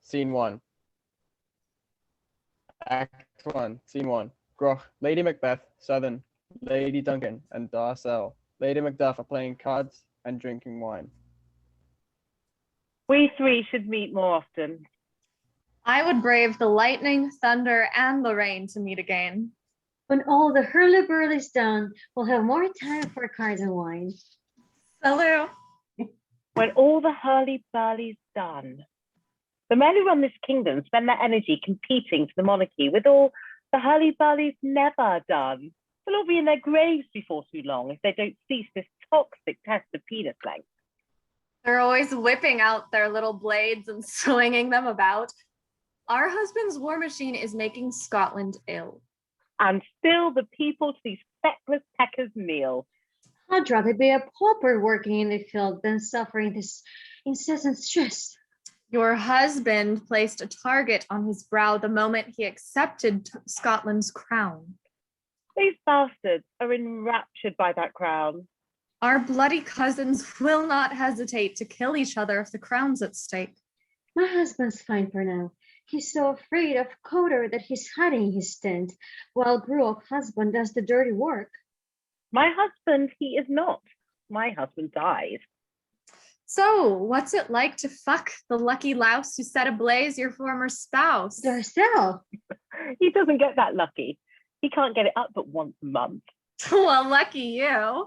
Scene 1. Act 1, Scene 1. Groch, Lady Macbeth, Southern, Lady Duncan, and Darcel. Lady Macduff are playing cards and drinking wine. We three should meet more often. I would brave the lightning, thunder, and the rain to meet again. When all the hurly-burly's done, we'll have more time for cards and wine. Salute. When all the hurly-burly's done. The men who run this kingdom spend their energy competing for the monarchy with all the hurly-burly's never done. They'll all be in their graves before too long if they don't cease this toxic test of penis length. They're always whipping out their little blades and swinging them about. Our husband's war machine is making Scotland ill. And still the people to these feckless peckers kneel. I'd rather be a pauper working in the field than suffering this incessant stress. Your husband placed a target on his brow the moment he accepted Scotland's crown. These bastards are enraptured by that crown. Our bloody cousins will not hesitate to kill each other if the crown's at stake. My husband's fine for now. He's so afraid of Coder that he's hiding his tent, while Gruel's husband does the dirty work. My husband, he is not. My husband died. So, what's it like to fuck the lucky louse who set ablaze your former spouse? Darcel! He doesn't get that lucky. He can't get it up but once a month. Well, lucky you.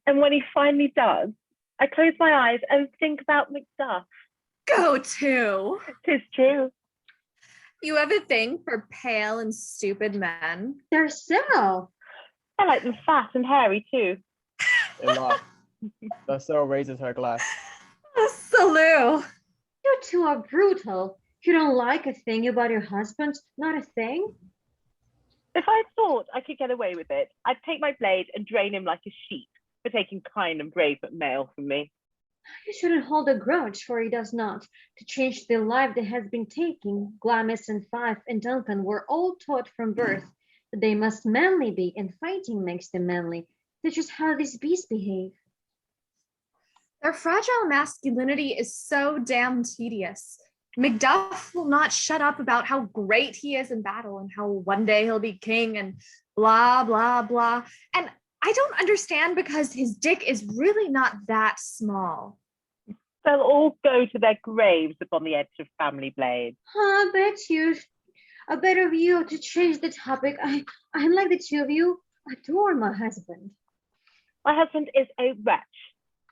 And when he finally does, I close my eyes and think about Macduff. Go to. 'Tis true. You have a thing for pale and stupid men. Darcel! I like them fat and hairy too. They laugh. Darcel raises her glass. Salute. You two are brutal. You don't like a thing about your husband, not a thing? If I thought I could get away with it, I'd take my blade and drain him like a sheep for taking kind and brave but male from me. You shouldn't hold a grudge, for he does not. To change the life they have been taking, Glamis and Fife and Duncan were all taught from birth that they must manly be, and fighting makes them manly. That's just how these beasts behave. Their fragile masculinity is so damn tedious. Macduff will not shut up about how great he is in battle and how one day he'll be king and blah, blah, blah. And I don't understand because his dick is really not that small. They'll all go to their graves upon the edge of family blades. I bet of you to change the topic. I'm like the two of you, adore my husband. My husband is a wretch.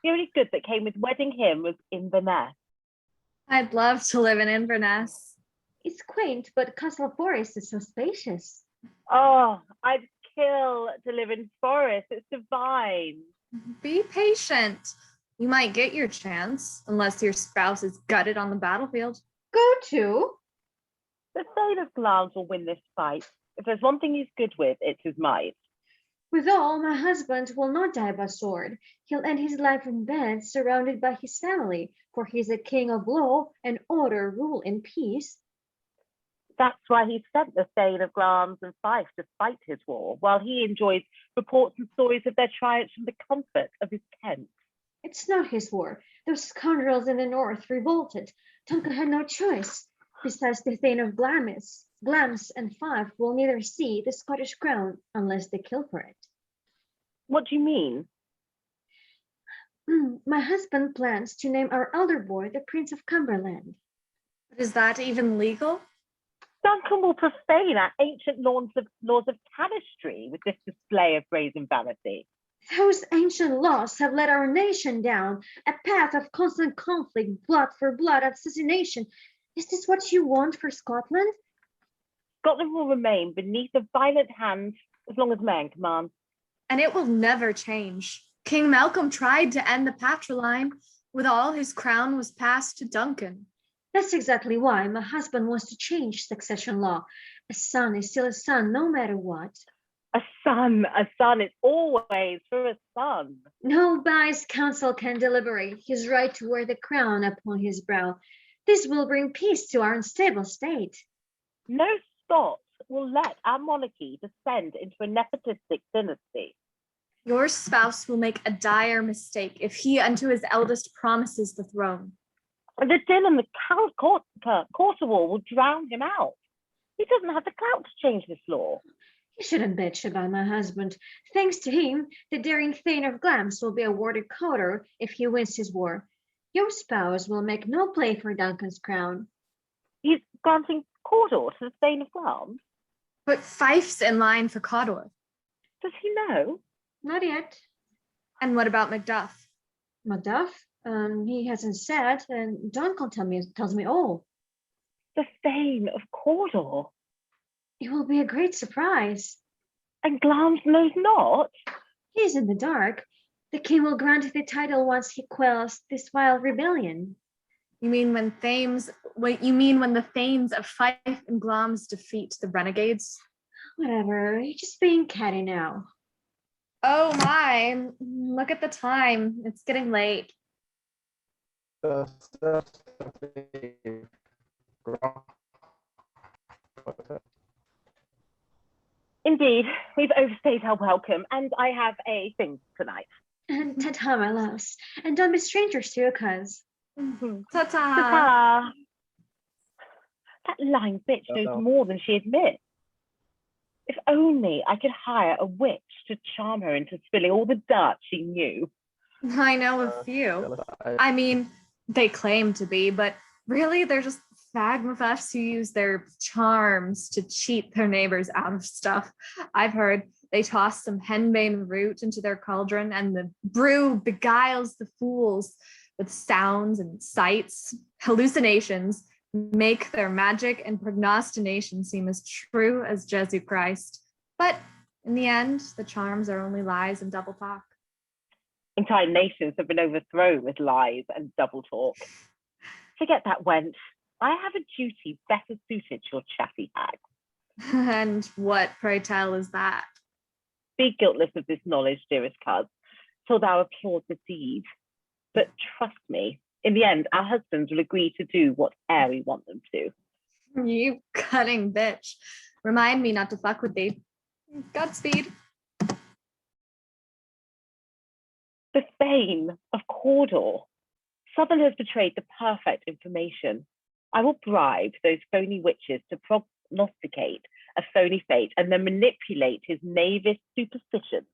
The only good that came with wedding him was Inverness. I'd love to live in Inverness. It's quaint, but Castle Forest is so spacious. Oh, I'd kill to live in forest. It's divine. Be patient. You might get your chance, unless your spouse is gutted on the battlefield. Go to. The Thane of Glamis will win this fight. If there's one thing he's good with, it's his might. Withal, my husband will not die by sword. He'll end his life in bed, surrounded by his family, for he's a king of law and order, rule in peace. That's why he sent the Thane of Glamis and Fife to fight his war, while he enjoys reports and stories of their triumphs from the comfort of his tent. It's not his war. Those scoundrels in the north revolted. Duncan had no choice. Besides, the Thane of Glamis and Fife will neither see the Scottish crown unless they kill for it. What do you mean? My husband plans to name our elder boy the Prince of Cumberland. But is that even legal? Duncan will profane our ancient laws of canistry with this display of brazen vanity. Those ancient laws have led our nation down a path of constant conflict, blood for blood, assassination. Is this what you want for Scotland? Scotland will remain beneath a violent hand as long as man commands. And it will never change. King Malcolm tried to end the patriline. With all, his crown was passed to Duncan. That's exactly why my husband wants to change succession law. A son is still a son, no matter what. A son is always for a son. No wise council can deliberate his right to wear the crown upon his brow. This will bring peace to our unstable state. No Scot will let our monarchy descend into a nepotistic dynasty. Your spouse will make a dire mistake if he unto his eldest promises the throne. The din and the quarter wall will drown him out. He doesn't have the clout to change this law. You shouldn't bitch about my husband. Thanks to him, the daring Thane of Glams will be awarded quarter if he wins his war. Your spouse will make no play for Duncan's crown. He's granting quarter to the Thane of Glams. But Fife's in line for Cawdor. Does he know? Not yet. And what about Macduff? Macduff? He hasn't said, and Duncan tells me all. The Thane of Cawdor. It will be a great surprise. And Glams knows not? He's in the dark. The king will grant the title once he quells this wild rebellion. You mean when the Thanes of Fife and Glams defeat the renegades? Whatever, you're just being catty now. Oh my, look at the time. It's getting late. Indeed, we've overstayed our welcome, and I have a thing tonight. And ta-ta, my loves. And don't be strangers to your cuz. Ta-ta. Ta-ta. That lying bitch knows more than she admits. If only I could hire a witch to charm her into spilling all the dirt she knew. I know a few. I mean, they claim to be, but really they're just fagmuffs who use their charms to cheat their neighbors out of stuff. I've heard they toss some henbane root into their cauldron and the brew beguiles the fools with sounds and sights, hallucinations, make their magic and prognostination seem as true as Jesu Christ. But in the end, the charms are only lies and double talk. Entire nations have been overthrown with lies and double talk. Forget that wench. I have a duty better suited to your chatty hag. And what, pray tell, is that? Be guiltless of this knowledge, dearest cuz, till thou applaud the deed. But trust me, in the end, our husbands will agree to do whatever we want them to. You cunning bitch. Remind me not to fuck with thee. Godspeed. The Thane of Cawdor. Southern has betrayed the perfect information. I will bribe those phony witches to prognosticate a phony fate and then manipulate his knavish superstitions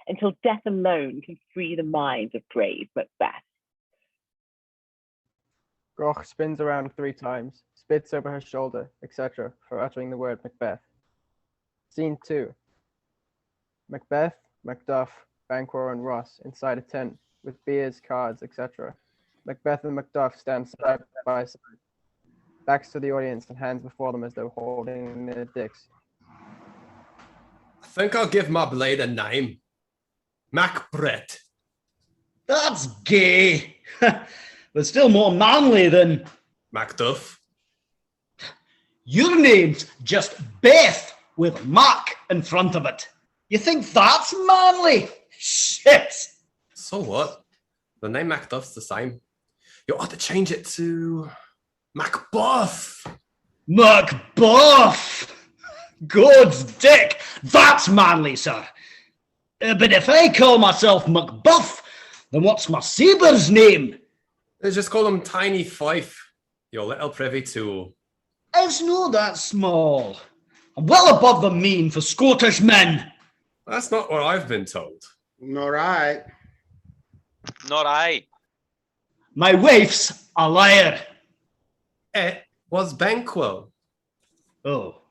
until death alone can free the mind of brave Macbeth. Groch spins around 3 times, spits over her shoulder, etc., for uttering the word Macbeth. Scene 2. Macbeth, Macduff, Banquo, and Ross inside a tent with beers, cards, etc. Macbeth and Macduff stand side by side, backs to the audience and hands before them as though holding their dicks. I think I'll give my blade a name. Macbrett. That's gay, but still more manly than Macduff. your name's just Beth with Mac in front of it. You think that's manly? Shit. So what? The name Macduff's the same. You ought to change it to Macbuff. Macbuff! God's dick! That's manly, sir. But if I call myself Macbuff, then what's my saber's name? Let's just call him Tiny Fife, your little privy tool. It's not that small. I'm well above the mean for Scottish men. That's not what I've been told. Nor I. Nor I. My wife's a liar. It was Banquo. Oh.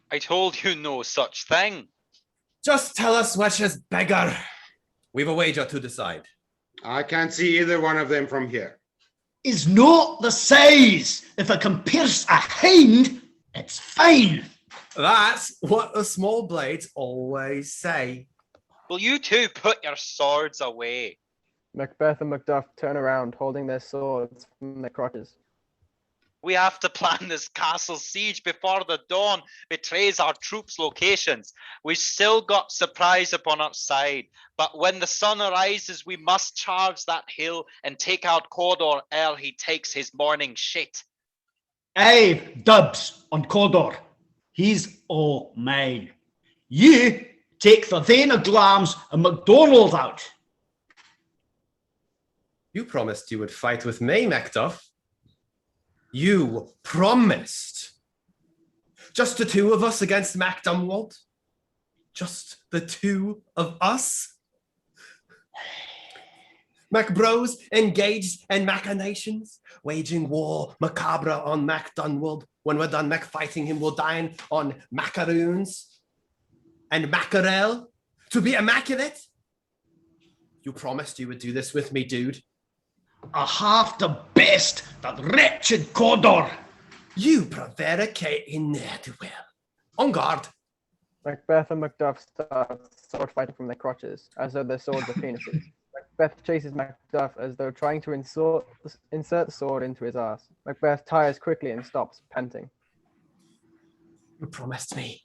I told you no such thing. Just tell us which is bigger. We've a wager to decide. I can't see either one of them from here. Is not the size. If I can pierce a hind, it's fine. That's what the small blades always say. Will you two put your swords away? Macbeth and Macduff turn around, holding their swords from their crotches. We have to plan this castle siege before the dawn betrays our troops' locations. We've still got surprise upon our side, but when the sun arises, we must charge that hill and take out Cawdor ere he takes his morning shit. Aye, dubs on Cawdor. He's all mine. You take the Thane of Glams and MacDonald out. You promised you would fight with me, Macduff. You promised. Just the two of us against Mac Dunwald? Just the two of us? Mac Bros engaged in machinations, waging war macabre on Mac Dunwald. When we're done Mac fighting him, we'll dine on macaroons and mackerel to be immaculate. You promised you would do this with me, dude. I have to best that wretched Cawdor. You prevaricate in there to well. On guard. Macbeth and Macduff start sword fighting from their crotches, as though their swords are penises. Macbeth chases Macduff as though trying to insert the sword into his ass. Macbeth tires quickly and stops, panting. You promised me.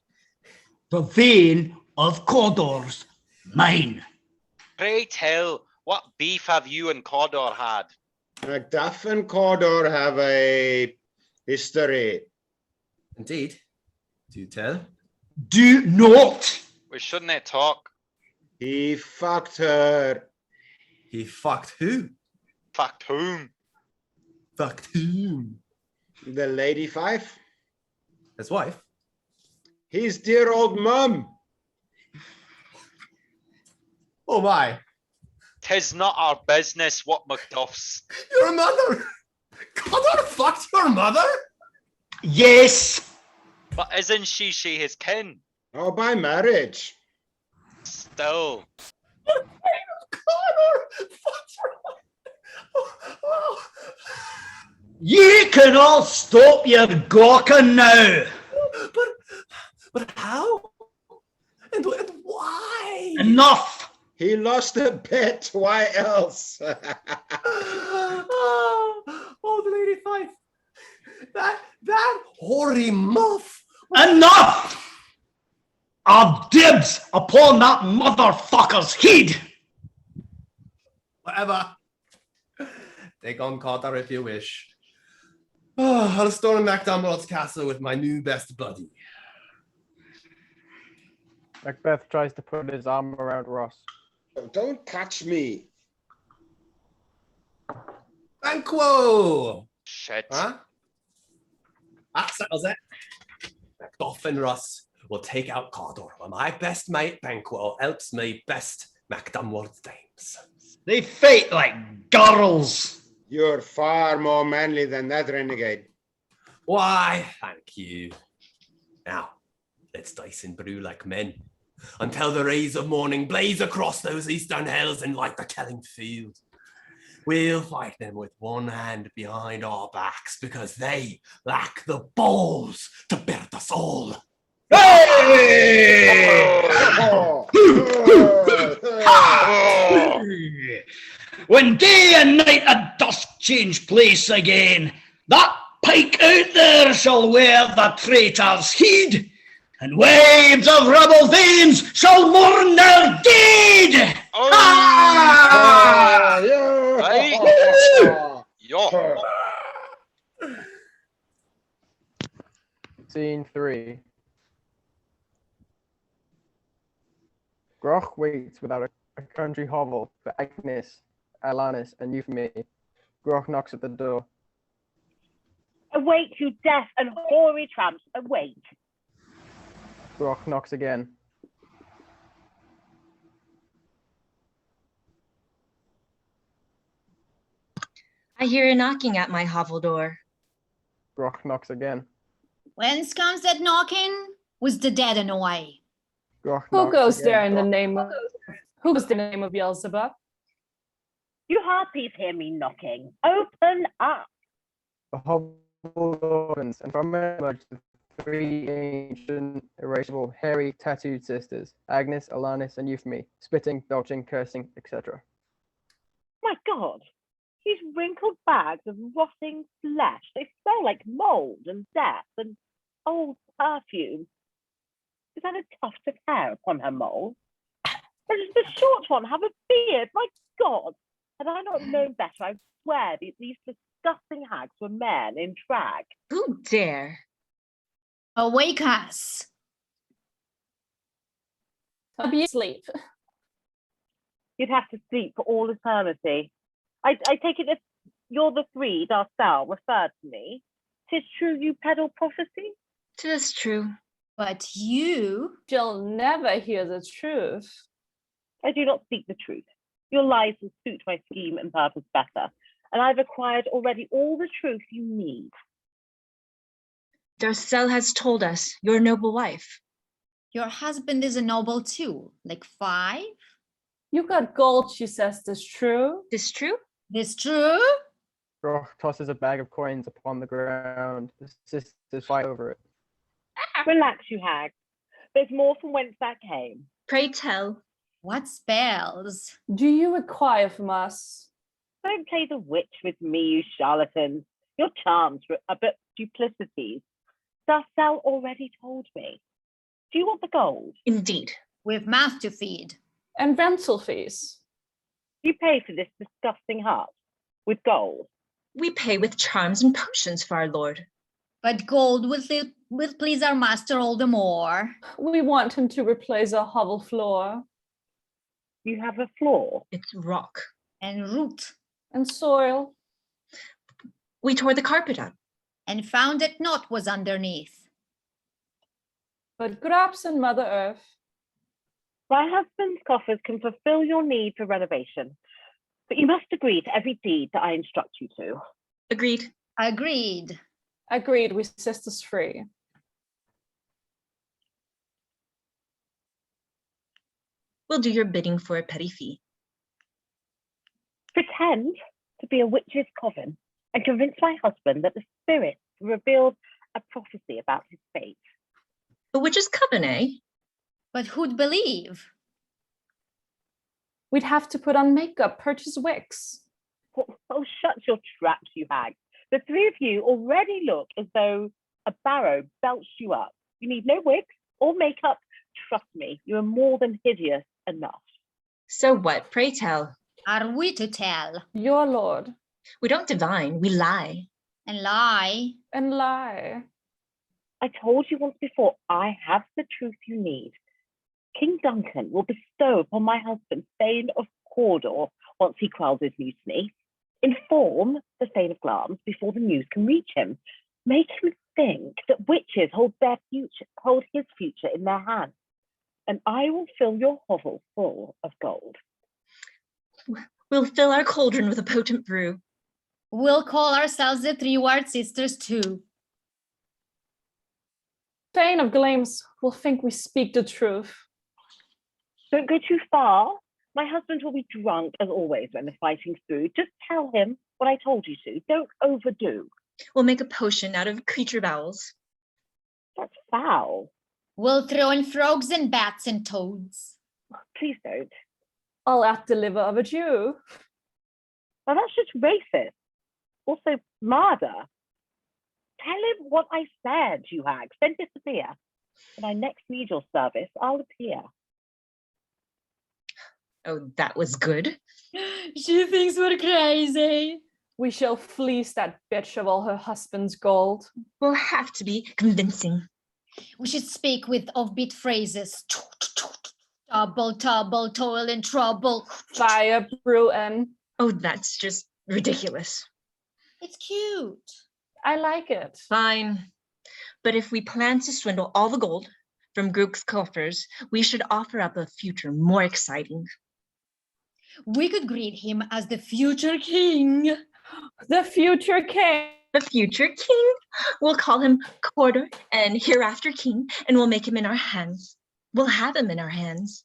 The vein of Cawdor's mine. Pray tell, what beef have you and Cawdor had? Macduff and Cawdor have a history. Indeed. Do tell. Do not. We shouldn't talk. He fucked her. He fucked who? Fucked whom? Fucked whom? The Lady Fife. His wife? His dear old mum. Oh my. 'Tis not our business what Macduff's. Your mother! Cawdor fucked your mother? Yes. But isn't she his kin? Oh, by marriage. Still. Cawdor fucked your mother. Oh. You can all stop your gawking now. But how? And why? Enough. He lost a bet. Why else? Oh, the Lady Fife. That hoary muff. Enough. I've dibs upon that motherfucker's head. Whatever. Take on Cawdor if you wish. Oh, I'll storm MacDonald's castle with my new best buddy. Macbeth tries to put his arm around Ross. Don't touch me. Banquo! Shit. Huh? That settles it. Macduff and Russ will take out Cawdor, while my best mate Banquo helps me best MacDunwald's dames. They fight like girls. You're far more manly than that renegade. Why, thank you. Now, let's dice and brew like men, until the rays of morning blaze across those eastern hills and light the killing field. We'll fight them with one hand behind our backs because they lack the balls to bear us all. Hey! When day and night at dusk change place again, that pike out there shall wear the traitor's heed, and waves of rebel veins shall mourn their deed. Oh. Ah! Right. Yo. Scene 3. Groch waits without a country hovel for Agnes, Alanis, and Euphemy. Groch knocks at the door. Awake, you deaf and hoary tramps, awake. Groch knocks again. I hear a knocking at my hovel door. Groch knocks again. Whence comes that knocking? Was the dead and away? Groch Who knocks goes again. there in the name of Beelzebub? You harpies hear me knocking. Open up. The hovel opens, and from it emerge the three ancient, erasable, hairy, tattooed sisters, Agnes, Alanis, and Euphemy, spitting, belching, cursing, etc. My God, these wrinkled bags of rotting flesh, they smell like mold and death and old perfume. Is that a tuft of hair upon her mole? Or does the short one have a beard? My God, had I not known better, I swear these disgusting hags were men in drag. Who dare? Awake us. I'll be asleep. You'd have to sleep for all eternity. I take it that you're the three Darcel referred to me. 'Tis true you peddle prophecy? 'Tis true. But you, You'll never hear the truth. I do not speak the truth. Your lies will suit my scheme and purpose better, and I've acquired already all the truth you need. Tsl has told us your noble wife. your husband is a noble too, like 5. You got gold, she says, this true. This true? This true? Groch tosses a bag of coins upon the ground. The sisters fight over it. Relax, you hag. There's more from whence that came. Pray tell. What spells? Do you require from us? Don't play the witch with me, you charlatans. Your charms are but duplicities. Tsl already told me. Do you want the gold? Indeed. With mouth to feed. And rental fees. You pay for this disgusting hut with gold. We pay with charms and potions for our lord. But gold will please our master all the more. We want him to replace our hovel floor. You have a floor? It's rock. And root. And soil. We tore the carpet up. And found that naught was underneath. But Graps and Mother Earth. My husband's coffers can fulfill your need for renovation, but you must agree to every deed that I instruct you to. Agreed. Agreed. Agreed, we sisters free. We'll do your bidding for a petty fee. Pretend to be a witch's coven and convince my husband that the spirits revealed a prophecy about his fate. A witch's coven, eh? But who'd believe? We'd have to put on makeup, purchase wigs. Oh, shut your traps, you hag. The 3 of you already look as though a barrow belched you up. You need no wigs or makeup. Trust me, you are more than hideous enough. So what? Pray tell. Are we to tell? Your lord. We don't divine, we lie. And lie? And lie. I told you once before, I have the truth you need. King Duncan will bestow upon my husband Thane of Cawdor once he quells his mutiny. Inform the Thane of Glamis before the news can reach him. Make him think that witches hold his future in their hands, and I will fill your hovel full of gold. We'll fill our cauldron with a potent brew. We'll call ourselves the 3 Ward Sisters too. Thane of Glamis will think we speak the truth. Don't go too far. My husband will be drunk as always when the fighting's through. Just tell him what I told you to. Don't overdo. We'll make a potion out of creature bowels. That's foul. We'll throw in frogs and bats and toads. Please don't. I'll add the liver of a Jew. Now that's just racist. Also murder. Tell him what I said, you hag. Then disappear. When I next need your service, I'll appear. Oh, that was good. She thinks we're crazy. We shall fleece that bitch of all her husband's gold. We'll have to be convincing. We should speak with offbeat phrases. Trouble, trouble, toil and trouble. Fire, brew, and... Oh, that's just ridiculous. It's cute. I like it. Fine. But if we plan to swindle all the gold from Grook's coffers, we should offer up a future more exciting. We could greet him as the future king. The future king. The future king? We'll call him Cawdor and hereafter king, and we'll make him in our hands. We'll have him in our hands.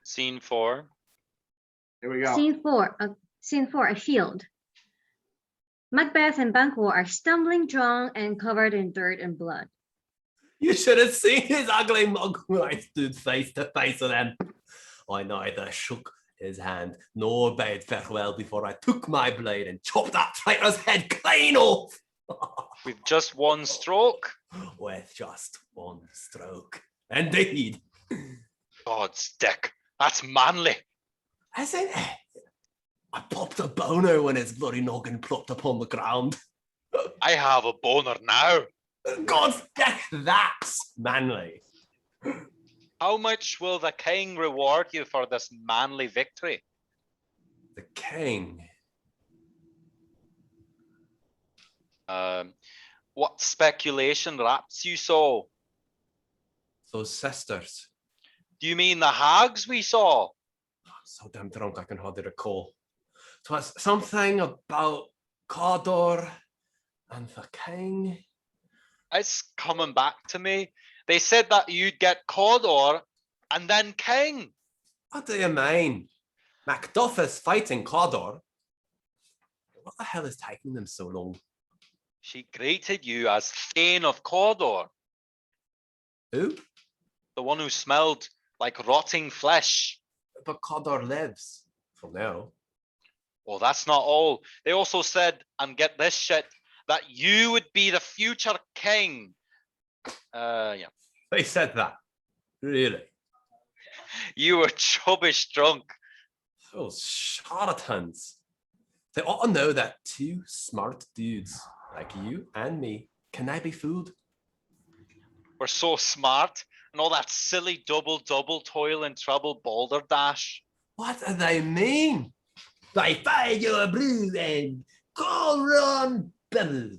Scene 4. Here we go. Scene 4, a field. Macbeth and Banquo are stumbling, drunk, and covered in dirt and blood. You should have seen his ugly mug when I stood face to face with him. I neither shook his hand nor bade farewell before I took my blade and chopped that traitor's head clean off. With just one stroke. With just one stroke. Indeed. God's dick. That's manly. Isn't it? I popped a boner when his bloody noggin plopped upon the ground. I have a boner now. God's dick, that's manly. How much will the king reward you for this manly victory? The king. What speculation raps you so? Those sisters. Do you mean the hags we saw? I'm so damn drunk I can hardly recall. 'Twas something about Cawdor and the king. It's coming back to me. They said that you'd get Cawdor and then king. What do you mean? Macduff is fighting Cawdor. What the hell is taking them so long? She greeted you as Thane of Cawdor. Who? The one who smelled like rotting flesh. But Cawdor lives. For now. Well, that's not all. They also said, and get this shit, that you would be the future king. Yeah. They said that. Really? You were chubbish drunk. Those charlatans. They ought to know that two smart dudes like you and me can I be fooled? We're so smart, and all that silly double toil and trouble balderdash. What do they mean? By fire brew and cauldron bubble.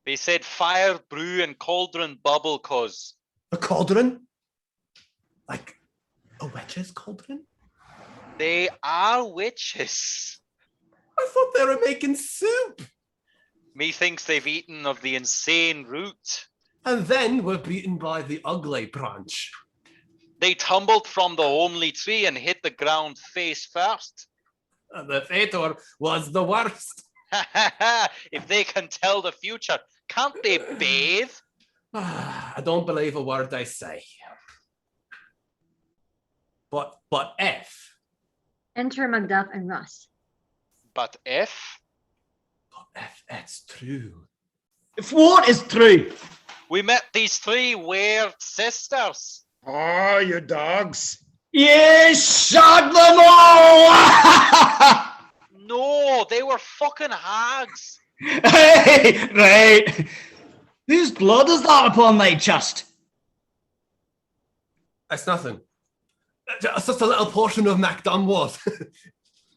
They said fire, brew, and cauldron bubble, cuz. A cauldron? Like a witch's cauldron? They are witches. I thought they were making soup. Methinks they've eaten of the insane root. And then were beaten by the ugly branch. They tumbled from the homely tree and hit the ground face first. And the fator was the worst. If they can tell the future, can't they bathe? I don't believe a word I say. But if. Enter Macduff and Ross. But if it's true. If what is true? We met these three weird sisters. Oh, you dogs. Yes, shot them all! No, they were fucking hags. Hey, right. Whose blood is that upon thy chest? It's nothing. Just a little portion of Macdunworth.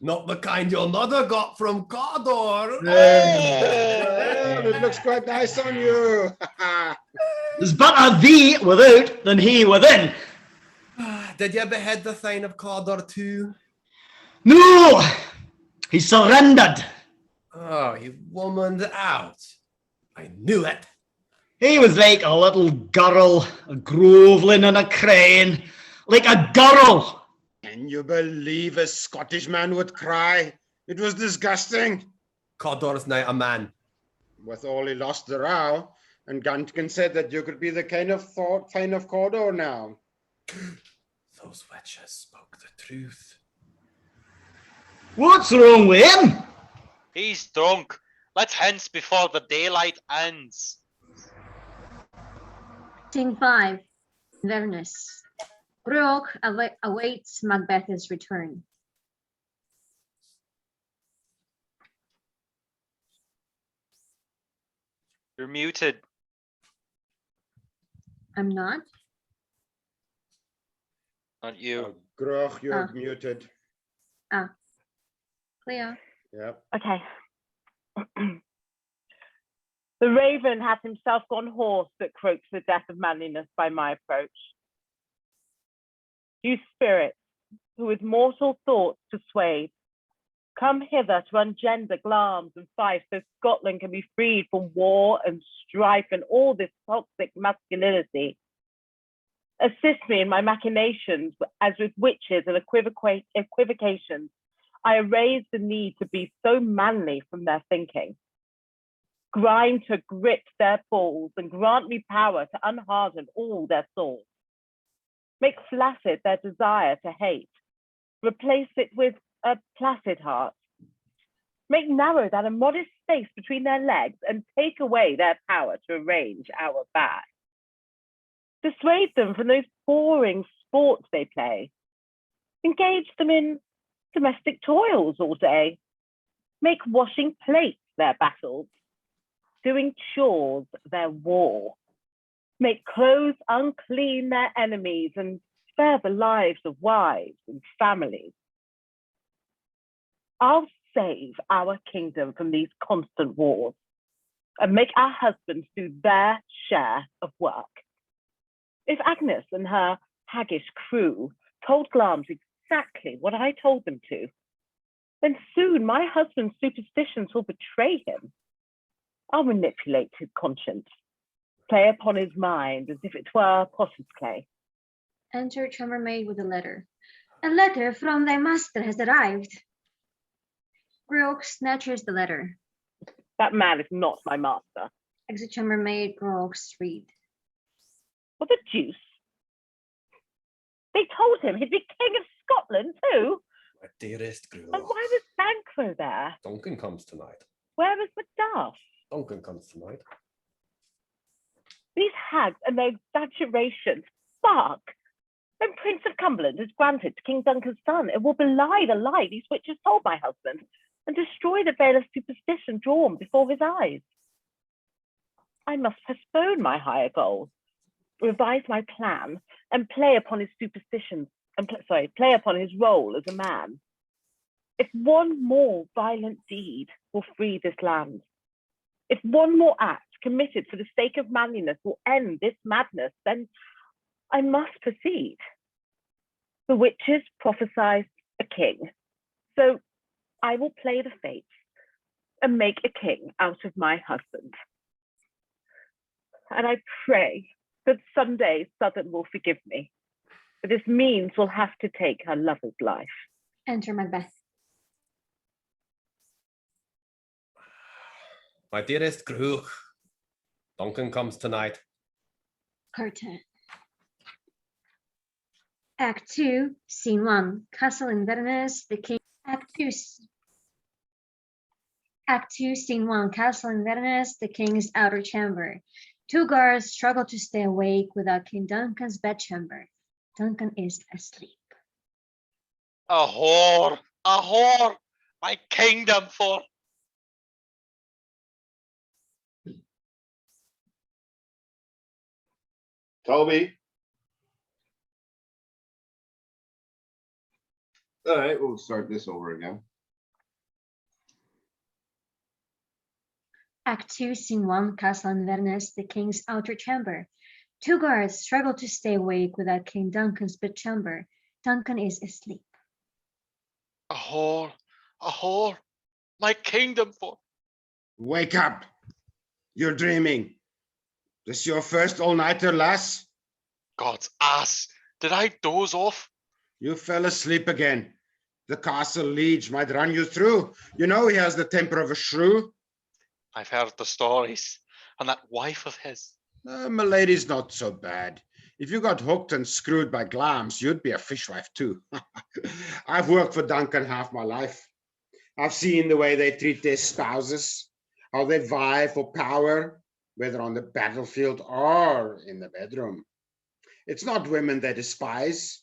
Not the kind your mother got from Cawdor. Well, it looks quite nice on you. There's better thee without than he within. Did you behead the Thane of Cawdor too? No! He surrendered. Oh, he womaned out. I knew it. He was like a little girl, a groveling and a crying. Like a girl. Can you believe a Scottish man would cry? It was disgusting. Cawdor's now a man. With all he lost the row, and Gunkin said that you could be the kind of Thane of Cawdor now. Those witches spoke the truth. What's wrong with him? He's drunk. Let's hence before the daylight ends. Scene 5. Inverness. Brooke awaits Macbeth's return. You're muted. I'm not. Not you. Groch, you're muted. Clear. Yep. Okay. The raven hath himself gone hoarse that croaks the death of manliness by my approach. You spirits, who with mortal thoughts persuade, come hither to ungender glams and fife so Scotland can be freed from war and strife and all this toxic masculinity. Assist me in my machinations as with witches and equivocations. I erase the need to be so manly from their thinking. Grind to grit their balls and grant me power to unharden all their souls. Make flaccid their desire to hate. Replace it with a placid heart. Make narrow that immodest space between their legs and take away their power to arrange our back. Dissuade them from those boring sports they play. Engage them in domestic toils all day. Make washing plates their battles. Doing chores their war. make clothes unclean their enemies, and spare the lives of wives and families. I'll save our kingdom from these constant wars and make our husbands do their share of work. If Agnes and her haggish crew told Glamis exactly what I told them to, then soon my husband's superstitions will betray him. I'll manipulate his conscience, play upon his mind as if it were potter's clay. Enter chambermaid with a letter. A letter from thy master has arrived. Groak snatches the letter. That man is not my master. Exit chambermaid, Groaks read. What the deuce? They told him he'd be king of Scotland too. My dearest Gruach. And why was Banquo there? Duncan comes tonight. Where was Macduff? Duncan comes tonight. These hags and their exaggerations. Fuck! When Prince of Cumberland is granted to King Duncan's son, it will belie the lie these witches told my husband and destroy the veil of superstition drawn before his eyes. I must postpone my higher goals, revise my plan, and play upon his superstitions, and play upon his role as a man. If one more violent deed will free this land, if one more act committed for the sake of manliness will end this madness, then I must proceed. The witches prophesied a king, so I will play the fates and make a king out of my husband. And I pray that someday Southern will forgive me, but this means we'll have to take her lover's life. Enter Macbeth. My dearest Gruach. Duncan comes tonight. Curtain. Act 2, Scene 1. Castle Inverness, the King. Act 2, Scene 1. Castle Inverness, the King's outer chamber. Two guards struggle to stay awake without King Duncan's bedchamber. Duncan is asleep. A whore, my kingdom for. Toby. All right, we'll start this over again. Act 2, Scene 1. Castle Inverness, the King's outer chamber. Two guards struggle to stay awake without King Duncan's bedchamber. Duncan is asleep. A whore, my kingdom for. Wake up. You're dreaming. This your first all-nighter, lass? God's ass, did I doze off? You fell asleep again. The castle liege might run you through. You know he has the temper of a shrew. I've heard the stories, and that wife of his. My lady's not so bad. If you got hooked and screwed by Glamis, you'd be a fishwife too. I've worked for Duncan half my life. I've seen the way they treat their spouses, how they vie for power, whether on the battlefield or in the bedroom. It's not women they despise.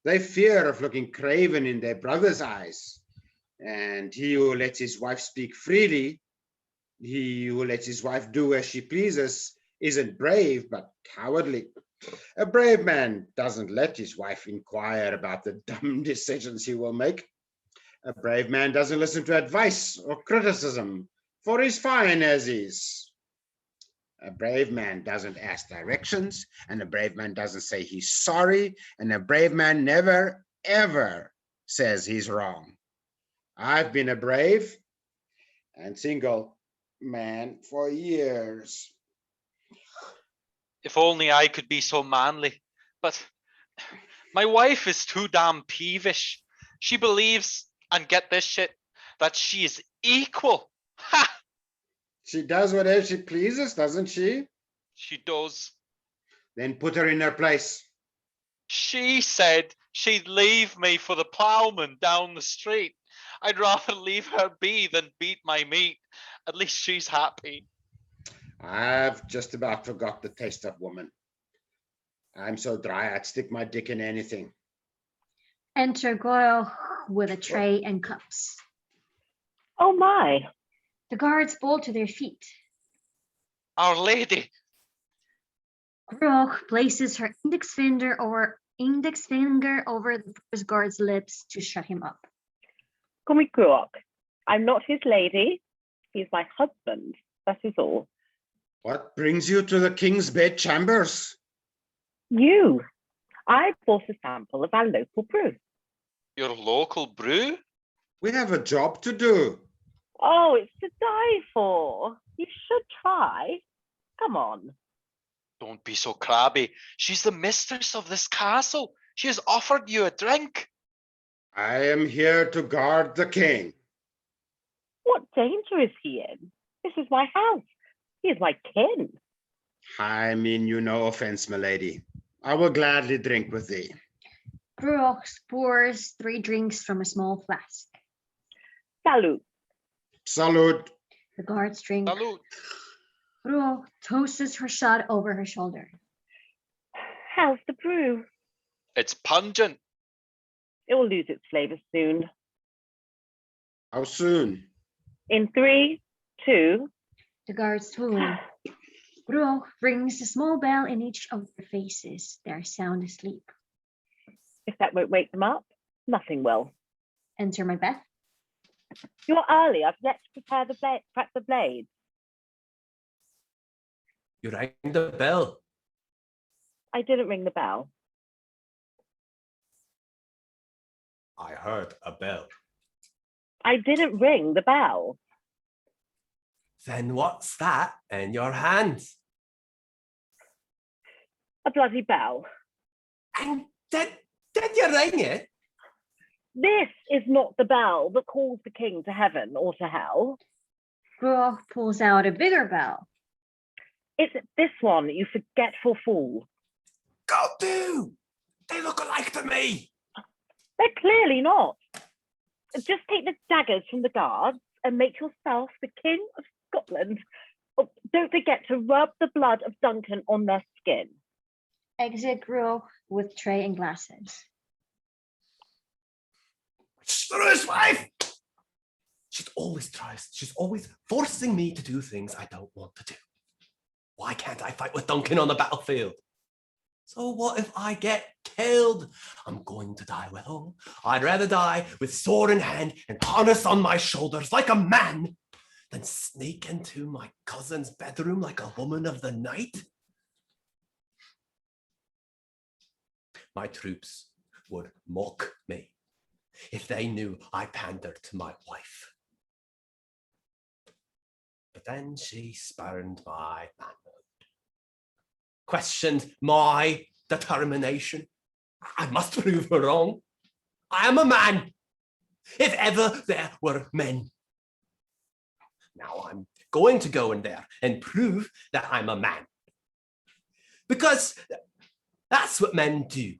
They fear of looking craven in their brother's eyes. And he who lets his wife speak freely, he who lets his wife do as she pleases, isn't brave, but cowardly. A brave man doesn't let his wife inquire about the dumb decisions he will make. A brave man doesn't listen to advice or criticism, for he's fine as is. A brave man doesn't ask directions, and a brave man doesn't say he's sorry, and a brave man never, ever says he's wrong. I've been a brave and single man for years. If only I could be so manly, but my wife is too damn peevish. She believes, and get this shit, that she is equal. Ha! She does whatever she pleases, doesn't she? She does. Then put her in her place. She said she'd leave me for the ploughman down the street. I'd rather leave her be than beat my meat. At least she's happy. I've just about forgot the taste of woman. I'm so dry I'd stick my dick in anything. Enter Goyle with a tray and cups. Oh my. The guards fall to their feet. Our Lady, Gruach places her index finger over the first guard's lips to shut him up. Call me Gruach. I'm not his lady. He's my husband. That is all. What brings you to the king's bedchambers? You. I bought a sample of our local brew. Your local brew? We have a job to do. Oh, it's to die for. You should try. Come on. Don't be so crabby. She's the mistress of this castle. She has offered you a drink. I am here to guard the king. What danger is he in? This is my house. He is my kin. I mean you no offense, my lady. I will gladly drink with thee. Gruach pours 3 drinks from a small flask. Salute. Salute. The guards drink. Salute. Gruach tosses her shot over her shoulder. How's the brew? It's pungent. It will lose its flavor soon. How soon? In 3, 2. The guards swoon. Gruach rings a small bell in each of their faces. They are sound asleep. If that won't wake them up, nothing will. Enter Macbeth. You're early. I've yet to prep the blades. You rang the bell. I didn't ring the bell. I heard a bell. I didn't ring the bell. Then what's that in your hands? A bloody bell. And did you ring it? This is not the bell that calls the king to heaven or to hell. Gruach pulls out a bigger bell. It's this one, you forgetful fool. Go do! They look alike to me. They're clearly not. Just take the daggers from the guards and make yourself the king of Scotland. Oh, don't forget to rub the blood of Duncan on their skin. Exit Gruach with tray and glasses. Screws wife! She's always forcing me to do things I don't want to do. Why can't I fight with Duncan on the battlefield? So what if I get killed? I'm going to die well. I'd rather die with sword in hand and harness on my shoulders like a man than sneak into my cousin's bedroom like a woman of the night. My troops would mock me if they knew I pandered to my wife. But then she spurned my manhood, questioned my determination. I must prove her wrong. I am a man, if ever there were men. Now I'm going to go in there and prove that I'm a man. Because that's what men do.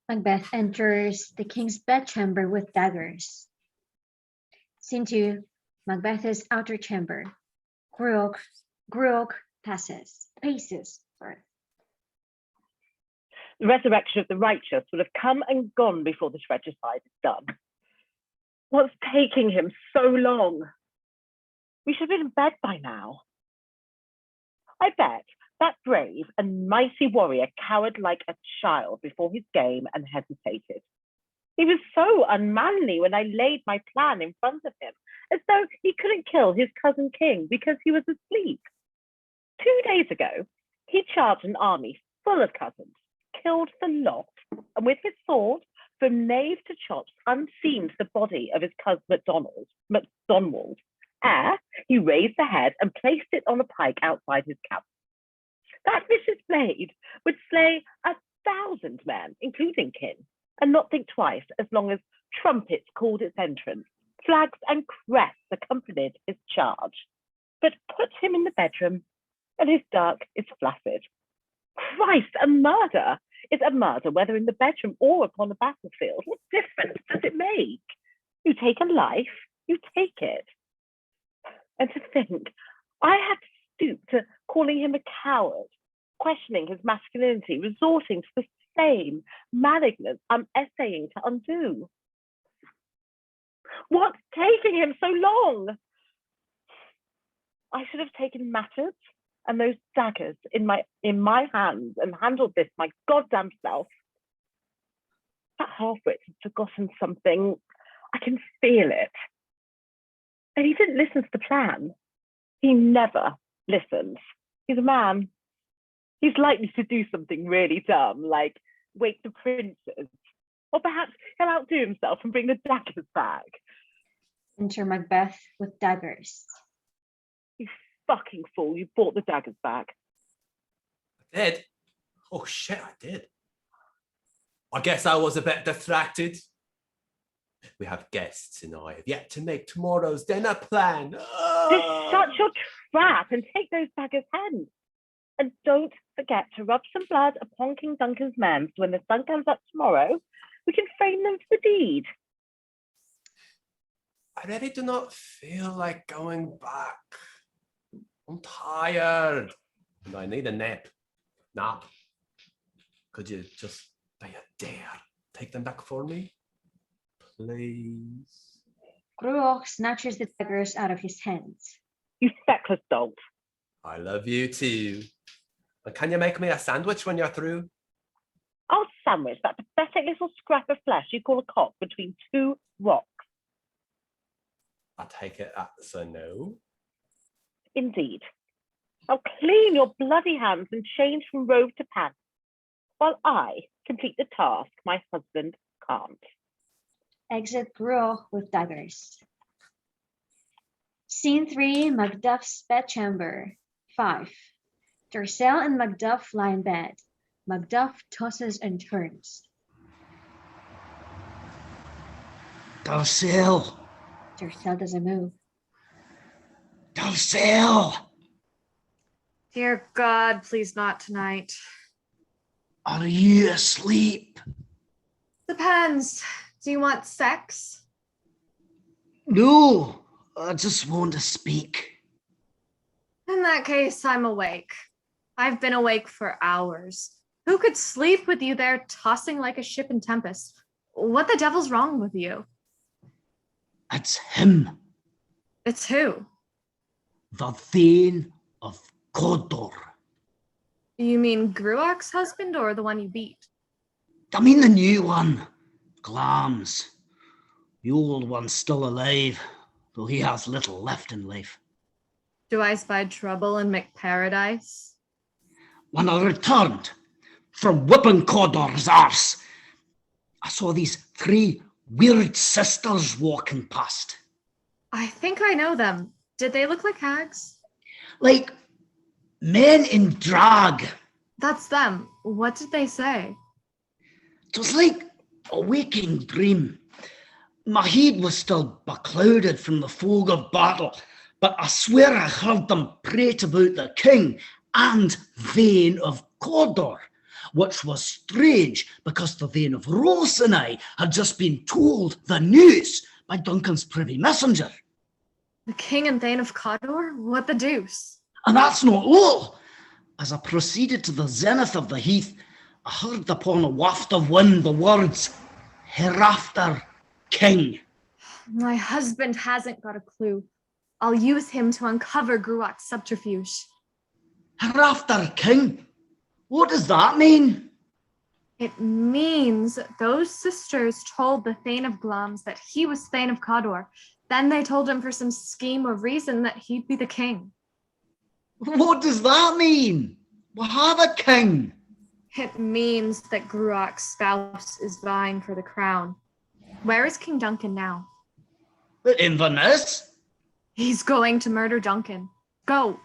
Macbeth enters the king's bedchamber with daggers. Scene 2, Macbeth's outer chamber. Gruach paces. The resurrection of the righteous will have come and gone before this regicide is done. What's taking him so long? We should have been in bed by now. I bet that brave and mighty warrior cowered like a child before his game and hesitated. He was so unmanly when I laid my plan in front of him, as though he couldn't kill his cousin king because he was asleep. 2 days ago, he charged an army full of cousins, killed the lot, and with his sword, from nave to chops, unseen to the body of his cousin Macdonald, he raised the head and placed it on a pike outside his camp. That vicious blade would slay 1,000 men, including kin, and not think twice as long as trumpets called its entrance, flags and crests accompanied his charge. But put him in the bedroom, and his dirk is flaccid. Christ, a murder is a murder, whether in the bedroom or upon the battlefield. What difference does it make? You take a life, you take it. And to think, I had to stoop to calling him a coward, questioning his masculinity, resorting to the same malignance I'm essaying to undo. What's taking him so long? I should have taken matters and those daggers in my hands and handled this my goddamn self. That half-wit has forgotten something. I can feel it. And he didn't listen to the plan. He never listens. He's a man. He's likely to do something really dumb, like wake the princes. Or perhaps he'll outdo himself and bring the daggers back. Enter Macbeth with daggers. You fucking fool, you brought the daggers back. I did? Oh shit, I did. I guess I was a bit distracted. We have guests and I have yet to make tomorrow's dinner plan. Just shut your trap and take those daggers hence. And don't forget to rub some blood upon King Duncan's men, so when the sun comes up tomorrow, we can frame them for the deed. I really do not feel like going back. I'm tired and I need a nap. Could you just be a dare take them back for me? Please. Gruach snatches the daggers out of his hands. You feckless dolt. I love you too. And can you make me a sandwich when you're through? I'll sandwich that pathetic little scrap of flesh you call a cock between two rocks. I take it that's a no. Indeed. Now clean your bloody hands and change from robe to pants, while I complete the task my husband can't. Exit Gruach with daggers. Scene 3, Macduff's bedchamber. 5. Tsl and Macduff lie in bed. Macduff tosses and turns. Tsl. Tsl doesn't move. Tsl. Dear God, please not tonight. Are you asleep? Depends. Do you want sex? No, I just want to speak. In that case, I'm awake. I've been awake for hours. Who could sleep with you there tossing like a ship in tempest? What the devil's wrong with you? It's him, It's who? the Thane of Cawdor. You mean Gruach's husband or the one you beat? I mean the new one, Glams. The old one's still alive, though he has little left in life. Do I spy trouble in McParadise? When I returned from whipping Cawdor's arse, I saw these 3 weird sisters walking past. I think I know them. Did they look like hags? Like men in drag. That's them. What did they say? It was like a waking dream. My head was still beclouded from the fog of battle, but I swear I heard them prate about the king and Thane of Cawdor, which was strange because the Thane of Ross and I had just been told the news by Duncan's privy messenger. The king and Thane of Cawdor? What the deuce? And that's not all. As I proceeded to the zenith of the heath, I heard upon a waft of wind the words, "Hereafter, King." My husband hasn't got a clue. I'll use him to uncover Gruach's subterfuge. Hereafter, King? What does that mean? It means those sisters told the Thane of Glams that he was Thane of Cawdor. Then they told him for some scheme or reason that he'd be the king. What does that mean? We have a king. It means that Gruach's spouse is vying for the crown. Where is King Duncan now? At Inverness? He's going to murder Duncan. Go,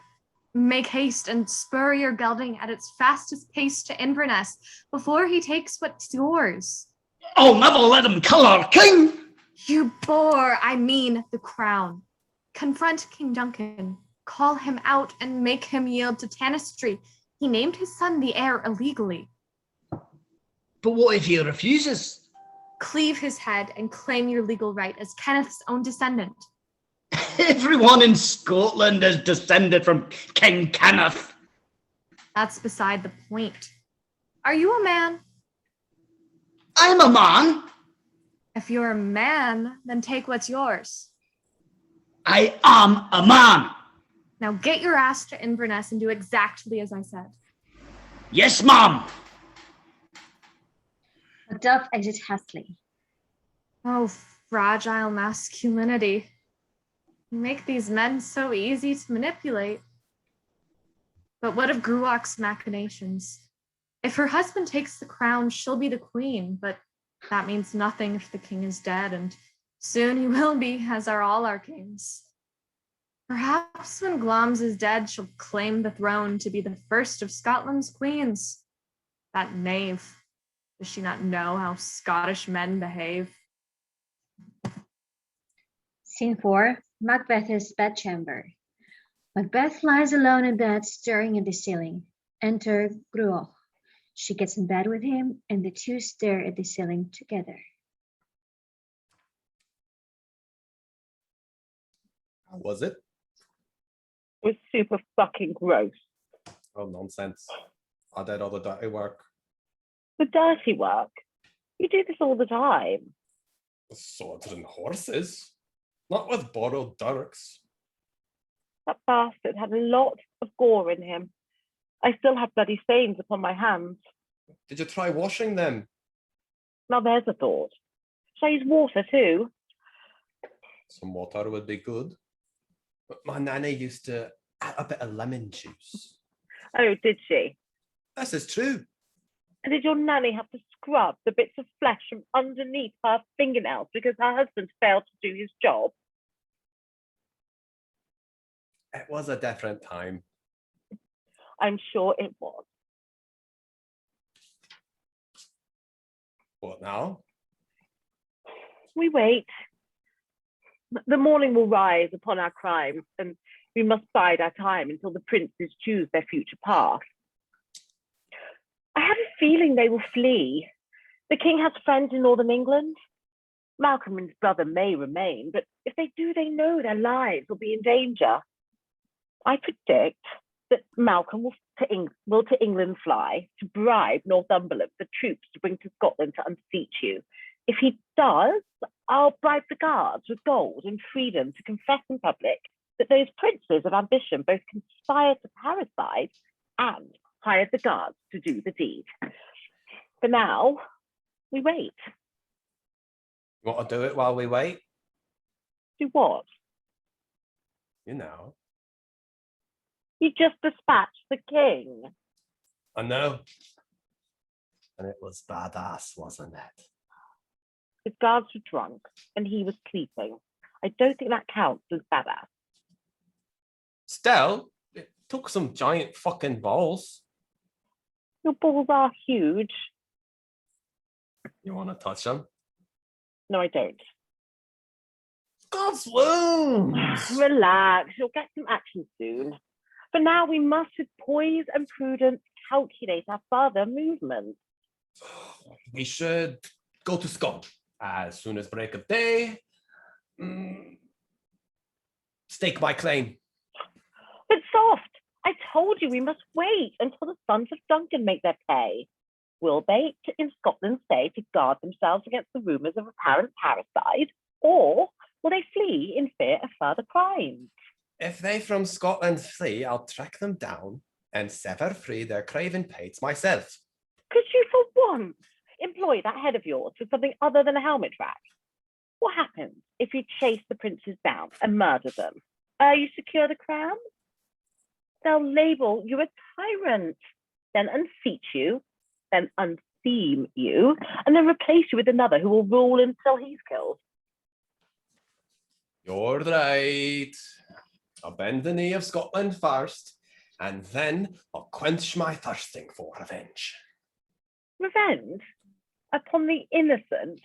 make haste and spur your gelding at its fastest pace to Inverness before he takes what's yours. I'll never let him kill our king. You bore, I mean the crown. Confront King Duncan, call him out and make him yield to Tanistry. He named his son the heir illegally. But what if he refuses? Cleave his head and claim your legal right as Kenneth's own descendant. Everyone in Scotland is descended from King Kenneth. That's beside the point. Are you a man? I'm a man. If you're a man, then take what's yours. I am a man. Now get your ass to Inverness and do exactly as I said. Yes, ma'am. Macduff exits hastily. Oh, fragile masculinity. You make these men so easy to manipulate. But what of Gruach's machinations? If her husband takes the crown, she'll be the queen, but that means nothing if the king is dead, and soon he will be, as are all our kings. Perhaps when Glamis is dead, she'll claim the throne to be the first of Scotland's queens. That knave. Does she not know how Scottish men behave? Scene 4, Macbeth's bedchamber. Macbeth lies alone in bed, staring at the ceiling. Enter Gruach. She gets in bed with him, and the two stare at the ceiling together. How was it? It was super fucking gross. Oh, nonsense. I did all the dirty work. The dirty work. You do this all the time. Swords and horses. Not with borrowed dirks. That bastard had a lot of gore in him. I still have bloody stains upon my hands. Did you try washing them? Now there's a thought. Shall I use water too? Some water would be good. But my nanny used to add a bit of lemon juice. Oh, did she? This is true. And did your nanny have to scrub the bits of flesh from underneath her fingernails because her husband failed to do his job? It was a different time. I'm sure it was. What now? We wait. The morning will rise upon our crimes, and we must bide our time until the princes choose their future path. I have a feeling they will flee. The king has friends in northern England. Malcolm and his brother may remain, but if they do, they know their lives will be in danger. I predict that Malcolm will to England fly to bribe Northumberland for troops to bring to Scotland to unseat you. If he does, I'll bribe the guards with gold and freedom to confess in public that those princes of ambition both conspired to parricide and hired the guards to do the deed. For now, we wait. You want to do it while we wait? Do what? You know. You just dispatched the king. I know. And it was badass, wasn't it? His guards were drunk and he was sleeping. I don't think that counts as badass. Still, it took some giant fucking balls. Your balls are huge. You want to touch them? No, I don't. God's wounds! Relax, you'll get some action soon. For now, we must, with poise and prudence, calculate our further movements. We should go to Scotland as soon as break of day. Stake my claim. But soft, I told you we must wait until the sons of Duncan make their pay. Will they, in Scotland, stay to guard themselves against the rumours of apparent parricide, or will they flee in fear of further crimes? If they from Scotland flee, I'll track them down and sever free their craven pates myself. Could you for once employ that head of yours for something other than a helmet rack? What happens if you chase the princes down and murder them? You secure the crown? They'll label you a tyrant, then unseat you, then untheme you, and then replace you with another who will rule until he's killed. You're right. I'll bend the knee of Scotland first, and then I'll quench my thirsting for revenge. Revenge? Upon the innocent?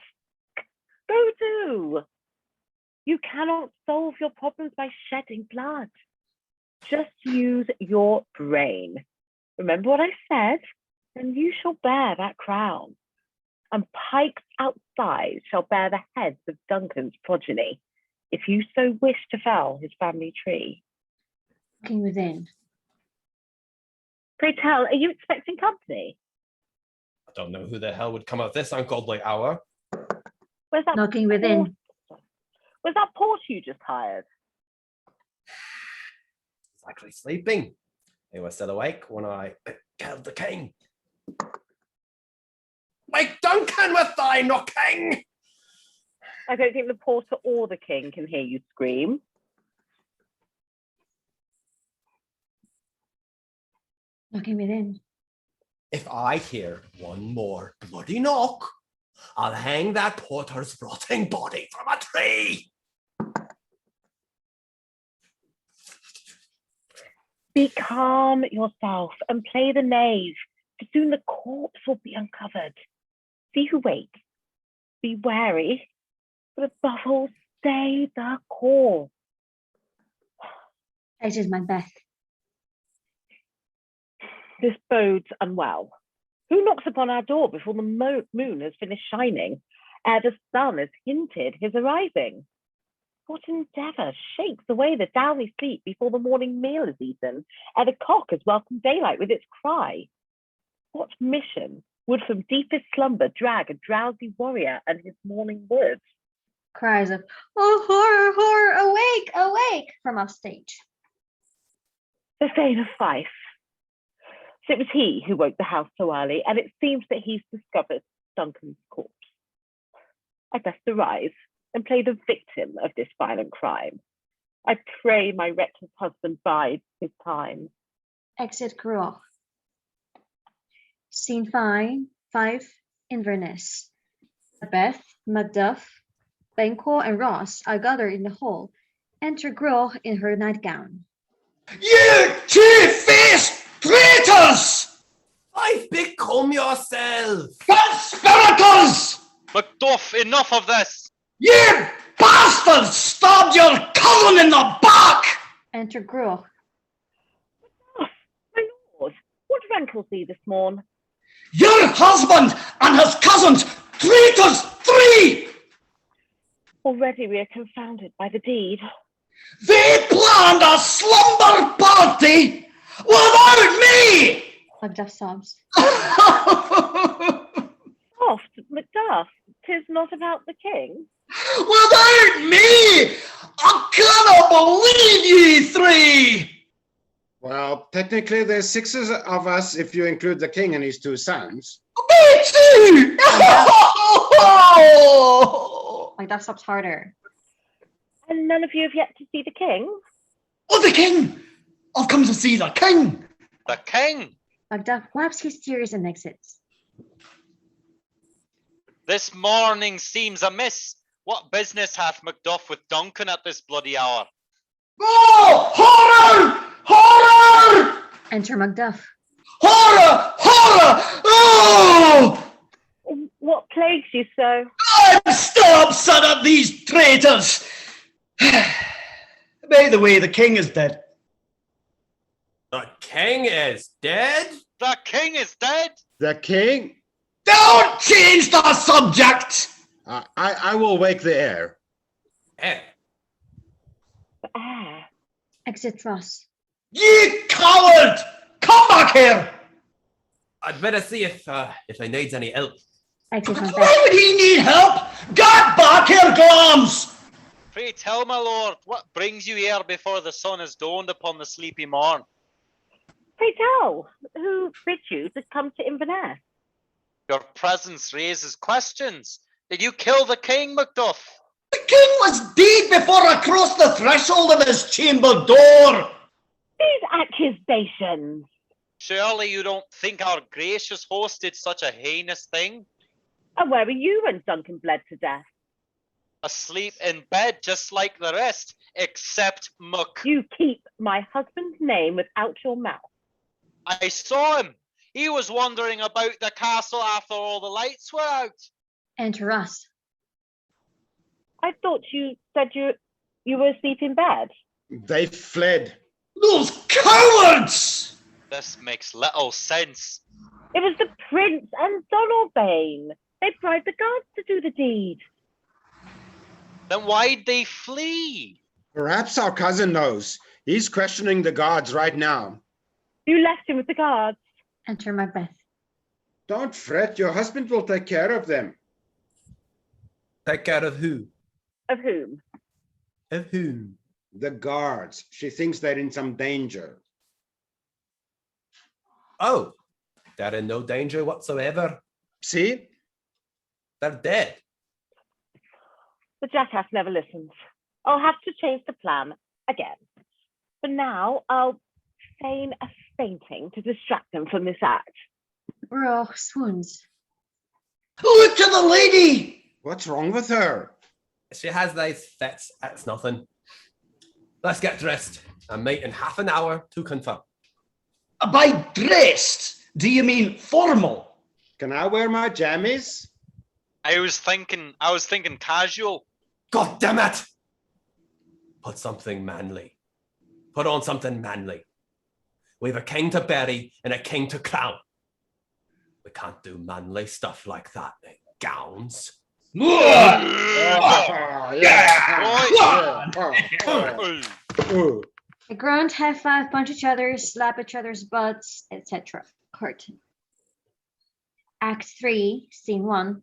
Go do. You cannot solve your problems by shedding blood. Just use your brain. Remember what I said? And you shall bear that crown. And pikes outside shall bear the heads of Duncan's progeny, if you so wish to fell his family tree. Knocking within. Pray tell, are you expecting company? I don't know who the hell would come at this ungodly hour. Where's that Knocking within. Where's that porter you just hired? likely sleeping. He was still awake when I killed the king. Wake Duncan with thy knocking! I don't think the porter or the king can hear you scream. Knocking within. If I hear one more bloody knock, I'll hang that porter's rotting body from a tree. Be calm yourself and play the knave. Soon the corpse will be uncovered. See who wakes. Be wary, but above all, stay the course. Exit Macbeth. This bodes unwell. Who knocks upon our door before the moon has finished shining, ere the sun has hinted his arriving? What endeavour shakes away the downy sleep before the morning meal is eaten, ere the cock has welcomed daylight with its cry? What mission would from deepest slumber drag a drowsy warrior and his morning wood? Cries of, oh, horror, horror, awake, awake, from offstage. The Thane of Fife. So it was he who woke the house so early, and it seems that he's discovered Duncan's corpse. I best arise and play the victim of this violent crime. I pray my wretched husband bides his time. Exit Gruach. Scene 5, Inverness. Macbeth, Macduff, Banquo, and Ross are gathered in the hall. Enter Gruach in her nightgown. You two-faced traitors! I become yourself! Conspirators! Macduff, enough of this! You bastards stabbed your cousin in the back! Enter Gruach. Oh, my lord, what rankles thee this morn? Your husband and his cousins, traitors three! Already we are confounded by the deed. They planned a slumber party without me! Macduff sobs. Soft, Macduff, 'tis not about the king. Without me! I cannot believe you three! Well, technically there's 6 of us if you include the king and his 2 sons. Me too! Macduff sobs harder. And none of you have yet to see the king? Oh, the king! I've come to see the king! The king! Macduff wipes his tears and exits. This morning seems amiss. What business hath Macduff with Duncan at this bloody hour? Oh! Horror! Horror! Enter Macduff. Horror! Horror! Oh! What plagues you so? I'm still upset at these traitors! By the way, the king is dead. The king is dead? The king is dead? The king? Don't change the subject! I will wake the heir. Eh? Exit Ross. You coward! Come back here! I'd better see if he needs any help. Exit Macbeth. Why would he need help? Get back here, Glams! Pray tell, my lord, what brings you here before the sun has dawned upon the sleepy morn? Pray tell, who bid you to come to Inverness? Your presence raises questions. Did you kill the king, Macduff? The king was dead before I crossed the threshold of his chamber door. These accusations. Surely you don't think our gracious host did such a heinous thing? And where were you when Duncan bled to death? Asleep in bed just like the rest, except Muck. You keep my husband's name without your mouth. I saw him. He was wandering about the castle after all the lights were out. Enter Ross. I thought you said you were asleep in bed. They fled. Those cowards! This makes little sense. It was the prince and Donalbain. They bribed the guards to do the deed. Then why'd they flee? Perhaps our cousin knows. He's questioning the guards right now. You left him with the guards. Enter Macbeth. Don't fret, your husband will take care of them. Take care of who? Of whom? Of whom? The guards. She thinks they're in some danger. Oh, they're in no danger whatsoever. See? They're dead. The jackass never listens. I'll have to change the plan again. For now, I'll feign a fainting to distract them from this act. Oh, swoons. Look to the lady! What's wrong with her? She has those fits. It's nothing. Let's get dressed and meet in half an hour to confirm. By dressed, do you mean formal? Can I wear my jammies? I was thinking casual. God damn it! Put something manly. Put on something manly. We've a king to bury and a king to crown. We can't do manly stuff like that in gowns. They grunt, high five, punch each other, slap each other's butts, etc. Curtain. Act 3, Scene 1.